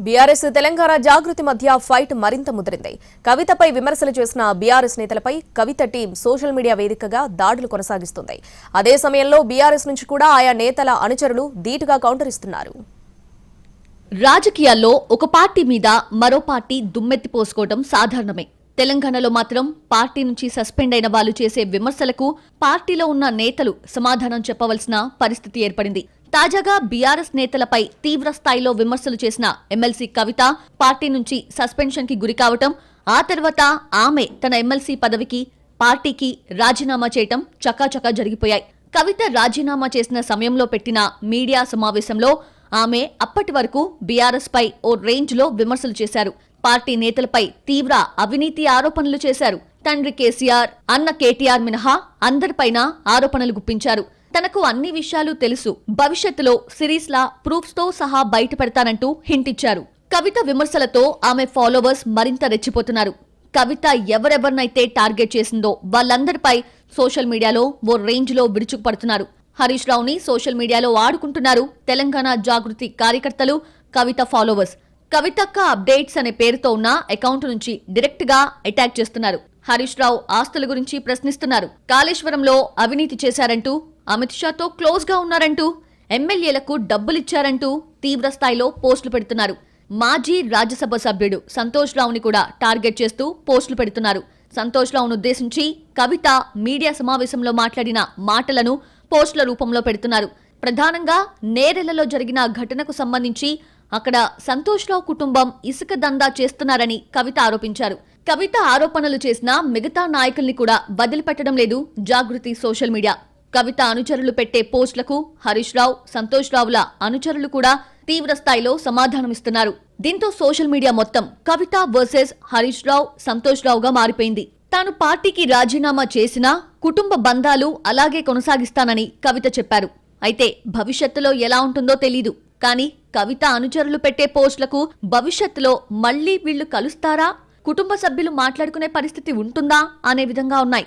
BRS Telangana జాగృతి మధ్య fight మరింత ముదిరింది. కవితపై విమర్శలు చేసిన బీఆర్ఎస్ నేతలపై కవిత టీం సోషల్ మీడియా వేదికగా దాడులు కొనసాగిస్తుంది. అదే సమయంలో బీఆర్ఎస్ నుంచి కూడా ఆయా నేతల అనుచరులు ధీటుగా కౌంటర్ ఇస్తున్నారు. రాజకీయాల్లో ఒక పార్టీ మీద మరో పార్టీ దుమ్మెత్తి పోసుకోవడం సాధారణమే. తెలంగాణలో మాత్రం పార్టీ నుంచి సస్పెండ్ అయిన వాళ్ళు చేసే విమర్శలకు పార్టీలో ఉన్న నేతలు సమాధానం చెప్పవలసిన పరిస్థితి ఏర్పడింది. తాజాగా బీఆర్ఎస్ నేతలపై తీవ్ర స్థాయిలో విమర్శలు చేసిన ఎమ్మెల్సీ కవిత పార్టీ నుంచి సస్పెన్షన్ కి గురికావటం, ఆ తర్వాత ఆమె తన ఎమ్మెల్సీ పదవికి పార్టీకి రాజీనామా చేయటం చకాచకా జరిగిపోయాయి. కవిత రాజీనామా చేసిన సమయంలో పెట్టిన మీడియా సమావేశంలో ఆమె అప్పటి వరకు బీఆర్ఎస్ పై ఓ రేంజ్ లో విమర్శలు చేశారు. పార్టీ నేతలపై తీవ్ర అవినీతి ఆరోపణలు చేశారు. తండ్రి కేసీఆర్, అన్న కేటీఆర్ మినహా అందరిపైన ఆరోపణలు గుప్పించారు. తనకు అన్ని విషయాలు తెలుసు, భవిష్యత్తులో సిరీస్ లా ప్రూఫ్స్ తో సహా బయటపెడతానంటూ హింట్ ఇచ్చారు. కవిత విమర్శలతో ఆమె ఫాలోవర్స్ మరింత రెచ్చిపోతున్నారు. కవిత ఎవరెవరినైతే టార్గెట్ చేసిందో వాళ్ళందరిపై సోషల్ మీడియాలో ఓ రేంజ్ లో విరుచుకుపడుతున్నారు. హరీష్ రావుని సోషల్ మీడియాలో ఆడుకుంటున్నారు తెలంగాణ జాగృతి కార్యకర్తలు, కవిత ఫాలోవర్స్. కవితక్క అప్డేట్స్ అనే పేరుతో ఉన్న అకౌంట్ నుంచి డైరెక్ట్ గా అటాక్ చేస్తున్నారు. హరీష్ రావు ఆస్తుల గురించి ప్రశ్నిస్తున్నారు. కాళేశ్వరంలో అవినీతి చేశారంటూ, అమిత్ షాతో క్లోజ్ గా ఉన్నారంటూ, ఎమ్మెల్యేలకు డబ్బులిచ్చారంటూ తీవ్ర స్థాయిలో పోస్టులు పెడుతున్నారు. మాజీ రాజ్యసభ సభ్యుడు సంతోష్ రావుని కూడా టార్గెట్ చేస్తూ పోస్టులు పెడుతున్నారు. సంతోష్ రావును ఉద్దేశించి కవిత మీడియా సమావేశంలో మాట్లాడిన మాటలను పోస్టుల రూపంలో పెడుతున్నారు. ప్రధానంగా నేరెలలో జరిగిన ఘటనకు సంబంధించి అక్కడ సంతోష్ రావు కుటుంబం ఇసుక దందా చేస్తున్నారని కవిత ఆరోపించారు. కవిత ఆరోపణలు చేసిన మిగతా నాయకుల్ని కూడా వదిలిపెట్టడం లేదు జాగృతి సోషల్ మీడియా. కవిత అనుచరులు పెట్టే పోస్టులకు హరీష్ రావు, సంతోష్ రావుల అనుచరులు కూడా తీవ్ర స్థాయిలో సమాధానమిస్తున్నారు. దీంతో సోషల్ మీడియా మొత్తం కవిత వర్సెస్ హరీష్ రావు, సంతోష్ రావుగా మారిపోయింది. తాను పార్టీకి రాజీనామా చేసినా కుటుంబ బంధాలు అలాగే కొనసాగిస్తానని కవిత చెప్పారు. అయితే భవిష్యత్తులో ఎలా ఉంటుందో తెలీదు, కానీ కవిత అనుచరులు పెట్టే పోస్టులకు భవిష్యత్తులో మళ్లీ వీళ్లు కలుస్తారా, కుటుంబ సభ్యులు మాట్లాడుకునే పరిస్థితి ఉంటుందా అనే విధంగా ఉన్నాయి.